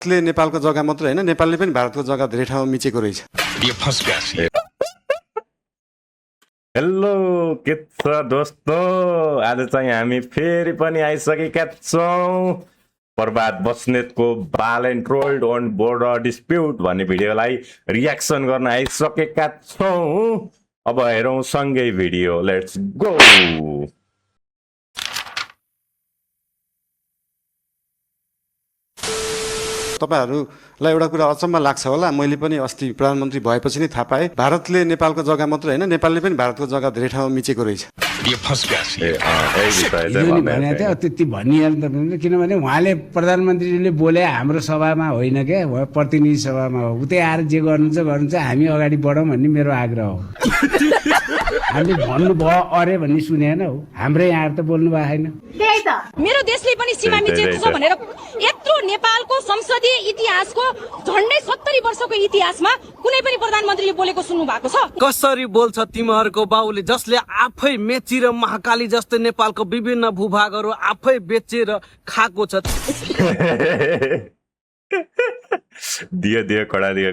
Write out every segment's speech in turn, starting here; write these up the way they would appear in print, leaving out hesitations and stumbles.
ले नेपालको जग्गा मात्र हैन नेपालले पनि भारतको जग्गा धेरै ठाउँमा मिचेको रहेछ। हेलो के छ दोस्तो, आज चाहिँ हामी फेरि पनि आइसकेका छौँ। प्रभात बस्नेतको बालेन्ट्रोल्ड अन बोर्डर डिस्प्युट भन्ने भिडियोलाई रियाक्सन गर्न आइसकेका छौँ। अब हेरौँ सँगै भिडियो, लेट्स गो। तपाईहरुलाई एउटा कुरा अचम्म लाग्छ होला, मैले पनि अस्ति प्रधानमन्त्री भएपछि नै थाहा पाएँ भारतले नेपालको जग्गा मात्र हैन नेपालले पनि भारतको जग्गा धेरै ठाउँमा मिचेको रहेछ। त्यति भनिहाल्नु, किनभने उहाँले प्रधानमन्त्रीले बोले हाम्रो सभामा होइन क्या, प्रतिनिधि सभामा हो। उतै आएर जे गर्नुहुन्छ हामी अगाडि बढौँ भन्ने मेरो आग्रह हो। हामीले भन्नुभयो अरे भन्ने सुनेन हो, हाम्रै यहाँ त बोल्नु भएको छैन। त्यही त मेरो देशले पनि सीमा मिचेको छ भनेर यत्रो नेपालको संसदीय इतिहासको झन्डै 70 वर्षको इतिहासमा कुनै पनि प्रधानमन्त्रीले बोलेको सुन्नु भएको छ? कसरी बोल्छ तिमीहरूको बाउले, जसले आफै मेचेर महाकाली जस्तै नेपालको विभिन्न भूभागहरू आफै बेचेर खाएको छ। दियो दियो कडा दियो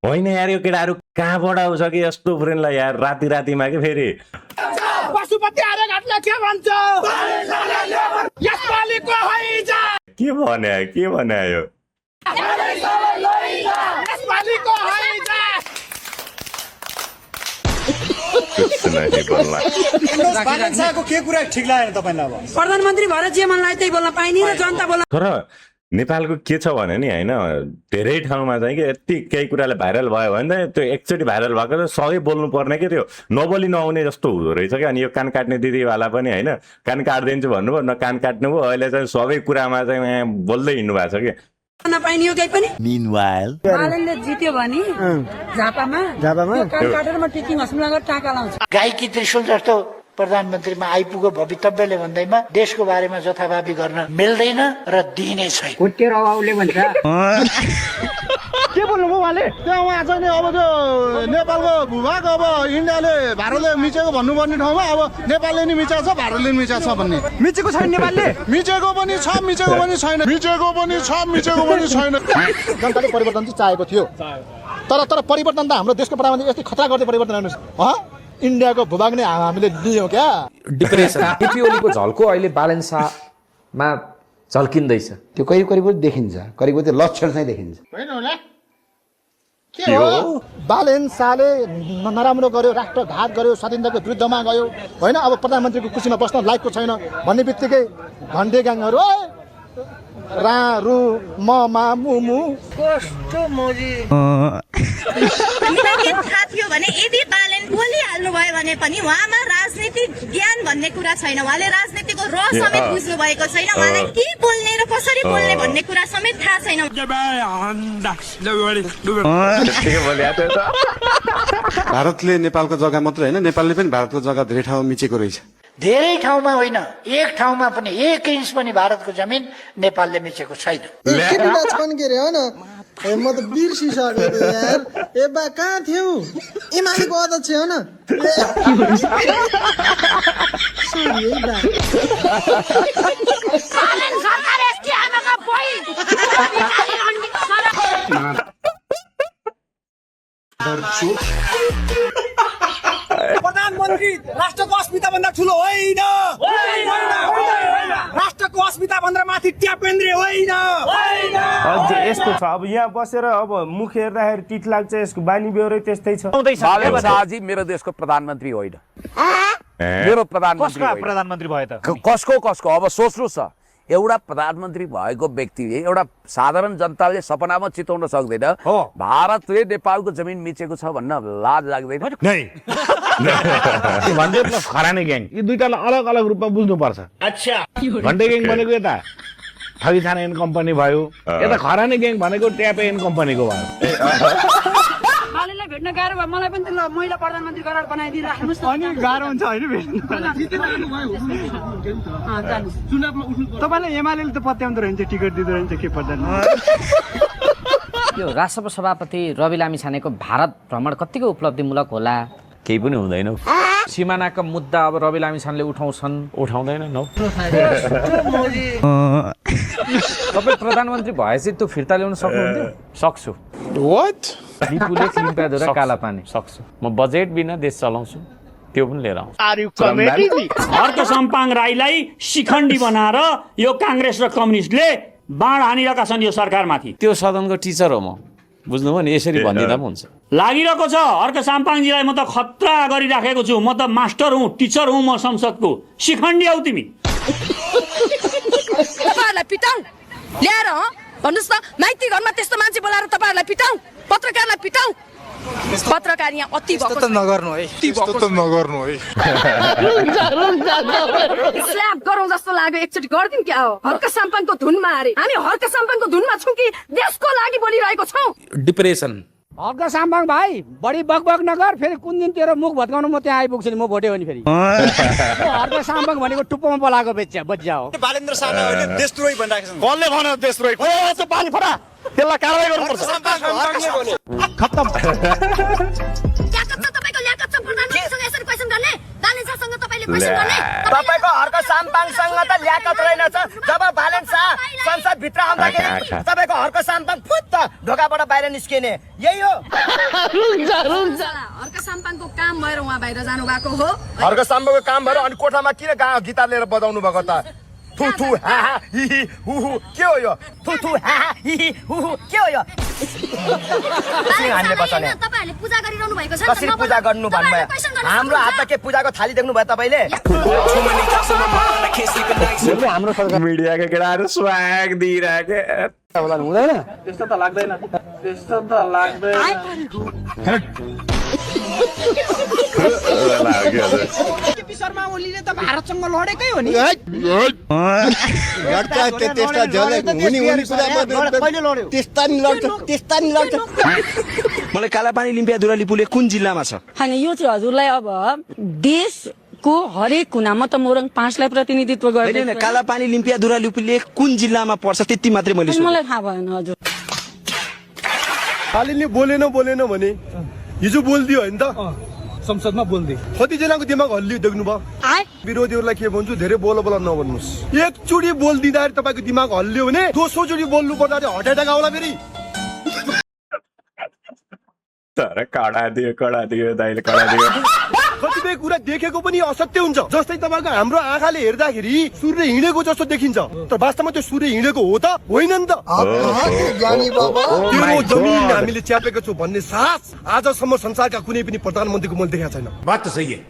होइन यार, यो केटाहरू कहाँबाट आउँछ कि यस्तो फ्रेन्डलाई यार, राति रातिमा के फेरि के भने यो के कुरा ठिक लागेन तपाईलाई? अब प्रधानमन्त्री भएर जे मन लाग्यो त्यही बोल्न पाइने र जनता बोल्न। तर नेपालको के छ भने नि होइन, धेरै ठाउँमा चाहिँ कि यति केही कुराले भाइरल भयो भने त त्यो एकचोटि भाइरल भएको त सबै बोल्नु पर्ने के, त्यो नबोली नआउने जस्तो हुँदो रहेछ क्या। अनि यो कान काट्ने दिदीवाला पनि होइन, कान काटिदिन्छु भन्नुभयो, न कान काट्नु भयो। अहिले चाहिँ सबै कुरामा चाहिँ यहाँ बोल्दै हिँड्नु भएको छ कि नपाइने हो केही पनि। Meanwhile, बालनले जित्यो भने झापामा कान काटेर म टिचिङ हस्पिटलमा टाका लाउँछु। गाईकी त्रिशूल जस्तो प्रधानमन्त्रीमा आइपुगो भवितव्यले भन्दैमा देशको बारेमा जथाभावी गर्न मिल्दैन र दिइने छैन। कुटेर अभावले भन्छ के बोल्नुभयो उहाँले? त्यहाँ उहाँ चाहिँ नि अब त्यो नेपालको भूभाग अब इन्डियाले भारतले मिचेको भन्नुपर्ने ठाउँमा अब नेपालले नि मिचेको छ भारतले नि मिचेको छ भन्ने। मिचेको छैन नेपालले, मिचेको पनि छ मिचेको पनि छैन, मिचेको पनि छ मिचेको पनि छैन। जनताले परिवर्तन चाहिँ चाहेको थियो, तर परिवर्तन त हाम्रो देशको प्रधानमन्त्री यस्तै खतरा गर्दै परिवर्तन गर्नुहोस्। इन्डियाको भूभाग नै हामीले लियौँ क्या। डिप्रेसन केपी झल्को अहिले बालेन्सामा झल्किँदैछ, त्यो करिब देखिन्छ, करिब त्यो लक्षण चाहिँ देखिन्छ। के हो बालेन्साले नराम्रो गर्यो, राष्ट्रघात गर्यो, स्वाधीनताको विरुद्धमा गयो होइन। अब प्रधानमन्त्रीको कुर्सीमा बस्न लायकको छैन भन्ने बित्तिकै घन्टे ग्याङहरू रा रु म मा मुमु कस्तो मोजी हामीलाई के थाहा थियो भने यदि बालेन बोलिहाल्नु भयो भने पनि उहाँमा राजनीतिक ज्ञान भन्ने कुरा छैन, उहाँले राजनीतिको रस समेत बुझ्नु भएको छैन, उहाँलाई के बोल्ने र कसरी बोल्ने भन्ने कुरा समेत थाहा छैन। भारतले नेपालको जग्गा मात्र हैन नेपालले पनि भारतको जग्गा धेरै ठाउँमा मिचेको रहेछ। धेरै ठाउँमा होइन, एक ठाउँमा पनि 1 इन्च पनि भारतको जमिन नेपालले मिचेको छैन। म त बिर्सिसकेको यार। ए बा कहाँ थियौ? एमालेको अध्यक्ष हो न? प्रधानमन्त्री राष्ट्रको अस्मिता भन्दा ठुलो होइन, राष्ट्रको अस्मिता भन्दा माथि ट्यापेन्द्रे होइन। यस्तो छ अब यहाँ बसेर अब मुख हेर्दाखेरि टिट लाग्छ, यसको बानी बेहोरै त्यस्तै छ। बालेन्साजी मेरो देशको प्रधानमन्त्री होइन, मेरो प्रधानमन्त्री भयो त कसको अब सोच्नुहोस् त। एउटा प्रधानमन्त्री भएको व्यक्तिले एउटा साधारण जनताले सपनामा चिताउन सक्दैन भारतले नेपालको जमिन मिचेको छ भन्न लाज लाग्दैन? खरानी ग्याङ यी दुईटालाई अलग अलग रूपमा बुझ्नुपर्छ। अच्छा, घन्टे ग्याङ भनेको यता ठगी थाना एन्ड कम्पनी भयो, यता खरानी ग्याङ भनेको ट्याप एन्ड कम्पनीको भयो। बालेनलाई भेट्न गाह्रो भयो, मलाई पनि महिला प्रधानमन्त्री गरेर बनाइदिनु राख्नुहोस् न। अनि गाह्रो हुन्छ होइन भेट्नु? तपाईँलाई एमाले त पत्याउँदो रहन्छ, टिकट दिँदो रहन्छ, के पर्दैन। यो राष्ट्रसभा सभापति रवि लामिछानेको भारत भ्रमण कतिको उपलब्धिमूलक होला? केही पनि हुँदैन। सिमानाका मुद्दा अब रवि लामिछानेले उठाउँछन् उठाउँदैन नौ तपाईँ प्रधानमन्त्री भएपछि त्यो फिर्ता ल्याउन सक्नुहुन्थ्यो सक्छु लिपुले लिम्पियाधुरा कालापानी सक्छु म बजेट बिना देश चलाउँछु त्यो पनि लिएर आउँछु हर्क सम्पाङ राईलाई शिखण्डी बनाएर यो काङ्ग्रेस र कम्युनिस्टले बाण हानिरहेका छन् यो सरकारमाथि। त्यो सदनको टिचर हो म बुझ्नुभयो नि यसरी भनिदिँदा पनि हुन्छ लागिरहेको छ हर्क साम्पाङजीलाई म त खतरा गरिराखेको छु म त मास्टर हुँ टिचर हुँ म संसदको शिखण्डी हौ तिमी तपाईहरुलाई पिटाउ ल्याएर भन्नुस् त माइती घरमा त्यस्तो मान्छे बोलाएर तपाईहरुलाई पिटाउ पत्रकारलाई पिटाउ पत्रकार यहाँ अति भएको त नगर्नु है स्ल्याप गरौँ जस्तो लाग्यो एकचोटि गर्दिन क्या हो हर्क साम्पाङको धुनमा हारे हामी हर्क साम्पाङको धुनमा छौँ कि देशको लागि बोलिरहेको छौँ डिप्रेसन हर्क साम्पाङ भाइ बढी बकबक नगर फेरि कुन दिन तेरो मुख भत्काउनु म त्यहाँ आइपुग्छु नि म भोटे हो नि फेरि हर्क साम्पाङ भनेको टुप्पोमा बोलाएको बच्चा हो बालेन्द्र शाहले देशद्रोही भनिराखेको छन् कसले भन देशद्रोही पानी फरा त्यसलाई कारबाही गर्नुपर्छ ल्याकत छ तपाईको ल्याकत छ प्रधानमन्त्रीसँग यसरी क्वेशन गर्ने बालेन शाहसँग तपाईले क्वेशन गर्ने तपाईको हर्क साम्पाङसँग त ल्याकत रहेनछ जब बालेन शाह संसद भित्र आउँदाखेरि तपाईको हर्क साम्पाङ फुत्त ढोकाबाट बाहिर निस्किने यही हो हर्क साम्पाङको काम भएर उहाँ बाहिर जानु भएको हो हर्क साम्पाङको काम भएर अनि कोठामा किन गिटार लिएर बजाउनु भएको त थु थु हा हा हि हि हु हु के हो यो थु थु हा हा हि हि हु हु के हो यो हामीले बचाउने तपाईहरुले पूजा गरिरहनु भएको छ कसरी पूजा गर्नु भन्नुभयो हाम्रो हातमा के पूजाको थाली देख्नु भयो तपाईले हाम्रो मिडियाका केटाहरू स्वाग दिइराखे हुँदैन त्यस्तो त लाग्दैन शर्मा ओलीले त भारतसँग लडेकै हो नि मलाई कालापानी लिम्पियाधुरा लिपुले कुन जिल्लामा छ होइन यो चाहिँ हजुरलाई अब देशको हरेक कुनामा त मोरङ 5 लाई प्रतिनिधित्व गर्दैन कालापानी लिम्पियाधुरा लिपुले कुन जिल्लामा पर्छ त्यति मात्रै मैले मलाई थाहा भएन हजुर खालिले बोलेन भने हिजो बोल्दियो होइन त संसदमा बोल्दै कतिजनाको दिमाग हल्लियो देख्नु भयो विरोधीहरूलाई के भन्छु धेरै बोल नभन्नुहोस् एकचोटि बोलिदिँदाखेरि तपाईँको दिमाग हल्लियो भने दोस्रोचोटि बोल्नु पर्दा हार्ट एट्याक आउला फेरि तर कडा दियो दाइले कडा दियो कतिपय कुरा देखेको पनि असत्य हुन्छ जस्तै तपाईँको हाम्रो आँखाले हेर्दाखेरि सूर्य हिँडेको जस्तो देखिन्छ तर वास्तवमा त्यो सूर्य हिँडेको हो त होइन नि त त्यो जमिन हामीले च्यापेको छौँ भन्ने साहस आजसम्म संसारका कुनै पनि प्रधानमन्त्रीको मैले देखाएको छैन बात त सही है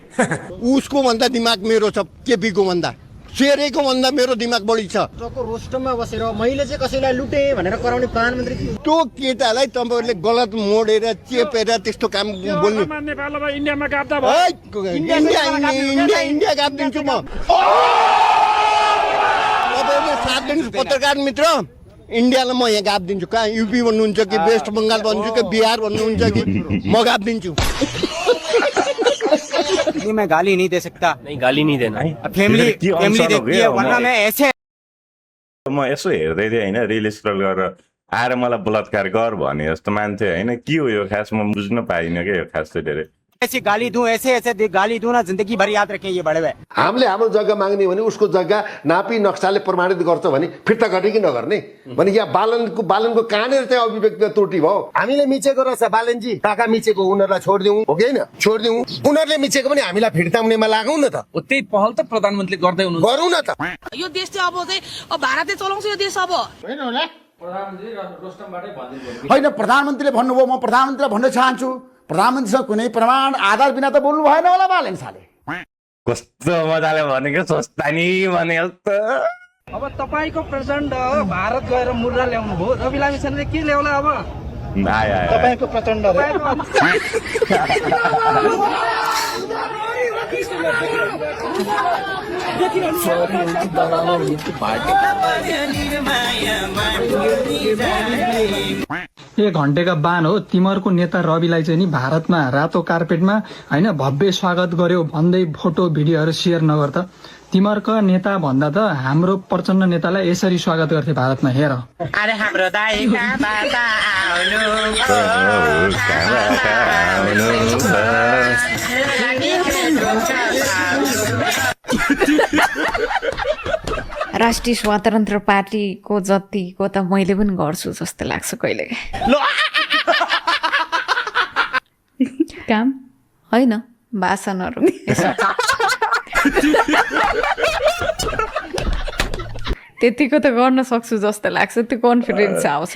उसको भन्दा दिमाग मेरो छ केपीको भन्दा शेरेको भन्दा मेरो दिमाग बढी छ रोस्टममा बसेर मैले चाहिँ कसैलाई लुटे भनेर कराउने प्रधानमन्त्री त्यो केटालाई तपाईँहरूले गलत मोडेर चेपेर त्यस्तो काम बोल्नु इन्डियामा गाप्दा इन्डिया गापिदिन्छु म तपाईँहरूले साथ दिनुहोस् पत्रकार मित्र इन्डियालाई म यहाँ गापिदिन्छु कहाँ युपी भन्नुहुन्छ कि वेस्ट बङ्गाल भन्छु कि बिहार भन्नुहुन्छ कि म गापिदिन्छु मैं गाली नहीं दे सकता नहीं गाली नहीं देना फैमिली देखती है वरना मैं ऐसे म यसो हेर्दै थिएँ होइन रिल स्क्रल गरेर आएर मलाई बलात्कार गर भने जस्तो मान्छे होइन के हो यो खास म बुझ्न पाइनँ क्या यो खास चाहिँ धेरै ऐसी गाली दूं ऐसे गाली दूं ना जिंदगी भर याद रखें ये बड़े हुए हामीले हाम्रो जग्गा माग्ने भने उसको जग्गा नापी नक्साले प्रमाणित गर्छ भने फिर्ता गर्ने कि नगर्ने भने यहाँ बालनको कहाँनिर चाहिँ अभिव्यक्ति त्रुटि भयो हामीले मिचेको रहेछ बालनजी काका मिचेको उनीहरूलाई छोडिदिउँ हो कि होइन छोडिदिउँ उनीहरूले मिचेको पनि हामीलाई फिर्ता हुनेमा लागौँ न त त्यही पहल त प्रधानमन्त्रीले गर्दै हुनुहुन्छ गरौँ न त यो देश चाहिँ अब चाहिँ भारतले चलाउँछ यो देश अब होइन प्रधानमन्त्रीले भन्नुभयो म प्रधानमन्त्रीलाई भन्न चाहन्छु प्रधानमन्त्रीसँग कुनै प्रमाण आधार बिना त बोल्नु भएन होला बालेन शाहले कस्तो मजाले भनेको सस्ता नि भने जस्तो अब तपाईको प्रचण्ड भारत गएर मुद्रा ल्याउनु भयो रवि लामिछानेले के ल्याउला अब तपाईँको प्रचण्ड एक घन्टेका बान हो तिमीहरूको नेता रविलाई चाहिँ नि भारतमा रातो कार्पेटमा होइन भव्य स्वागत गर्यो भन्दै फोटो भिडियोहरू सेयर नगर त तिमीहरूको नेता भन्दा त हाम्रो प्रचण्ड नेतालाई यसरी स्वागत गर्थे भारतमा हेर अरे हाम्रो दाइका बाबा आउनु राष्ट्रिय स्वतन्त्र पार्टीको जतिको त मैले पनि गर्छु जस्तो लाग्छ कहिले काम होइन भाषणहरू त्यतिको त गर्न सक्छु जस्तो लाग्छ त्यो कन्फिडेन्स आउँछ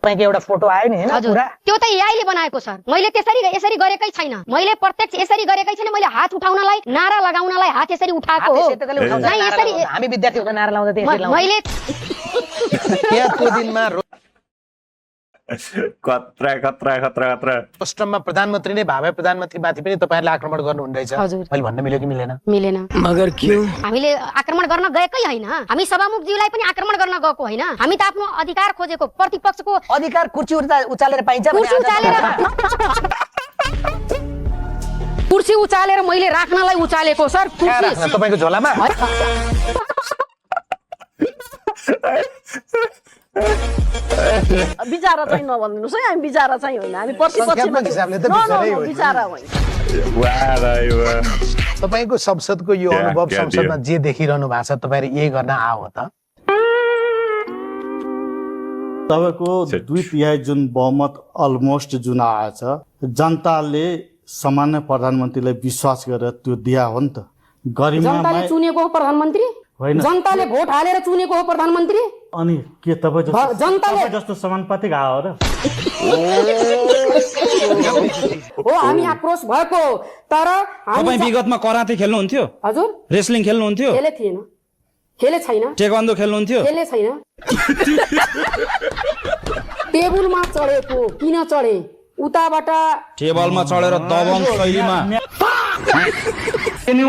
एउटा फोटो आयो नि हजुर त्यो त एआईले बनाएको सर मैले यसरी गरेकै छैन मैले प्रत्यक्ष यसरी गरेकै छैन मैले हात उठाउनलाई नारा लगाउनलाई हात यसरी उठाएको हो हामी विद्यार्थीहरुको नारा लाउँदा त्यसरी लाउँदा मैले त्यहाँको दिनमा खतरा खतरा खतरा खतरा राष्ट्रमा प्रधानमन्त्री नै भावे प्रधानमन्त्रीमाथि पनि तपाईहरुले आक्रमण गर्नु हुँदैछ मैले भन्न मिल्यो कि मिलेन मिलेन मगर क्यों हामीले आक्रमण गर्न गएकै हैन हामी सभामुखज्यूलाई पनि आक्रमण गर्न गएको हैन हामी त आफ्नो अधिकार खोजेको प्रतिपक्षको अधिकार कुर्सी उचालेर पाइन्छ कुर्सी उचालेर मैले राख्नलाई उचालेको सर कुर्सी तपाईको झोलामा बिचारा चाहिँ नभन्दिनुस् है हामी बिचारा चाहिँ होइन हामी प्रतिपक्षमा हिसाबले त बिचारै हो बिचारा होइन तपाईको संसदको यो अनुभव संसदमा जे देखिरहनु भएको छ तपाईहरु यही गर्न आयो त तपाईँको 2/3 जुन बहुमत अलमोस्ट जुन आएछ जनताले सामान्य प्रधानमन्त्रीलाई विश्वास गरेर त्यो दिया हो नि त गरिमामय चुनेको हो प्रधानमन्त्री होइन जनताले भोट हालेर चुनेको हो प्रधानमन्त्री अनि के तपाईँ जस्तो समानुपातिक आयो र हो हामी आक्रोश भएको तर तपाईँ विगतमा कराते खेल्नुहुन्थ्यो हजुर रेस्लिङ खेल्नुहुन्थ्यो खेले थिएन खेले छैन टेक्वान्डो खेल्नुहुन्थ्यो खेले छैन टेबलमा चढेको किन चढे उताबाट टेबलमा चढेर दबङ शैलीमा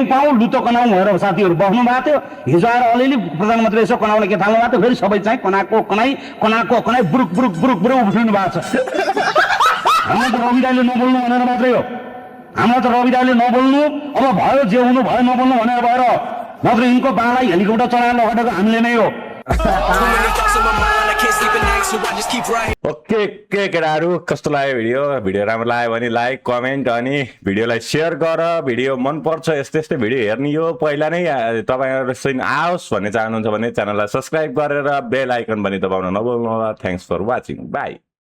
पाऊ लुतो कनाउ भएर साथीहरू बस्नु भएको थियो हिजो आएर अलिअलि प्रधानमन्त्री यसो कनाउन के थाल्नु भएको थियो फेरि सबै चाहिँ कनाको कनाई बुरुक बुरुक बुरुक बुरुक उफ्रिनु भएको छ हामीलाई त रवि दाइले नबोल्नु भनेर मात्रै हो हामीलाई त रवि दाइले नबोल्नु अब भयो जे हुनु भयो नबोल्नु भनेर भएर मात्र यिनको बालाई हेलिकप्टर चलाएर लगेको हामीले नै हो ओके केटाहरू कस्तो लाग्यो भिडियो राम्रो लाग्यो भने लाइक कमेन्ट अनि भिडियोलाई सेयर गर भिडियो मन पर्छ यस्तै भिडियो हेर्ने यो पहिला नै तपाईँहरू आओस् भन्ने चाहनुहुन्छ भने च्यानललाई सब्सक्राइब गरेर बेल आइकन पनि दबाउन नभुल्नु होला थ्याङ्क्स फर वाचिङ बाई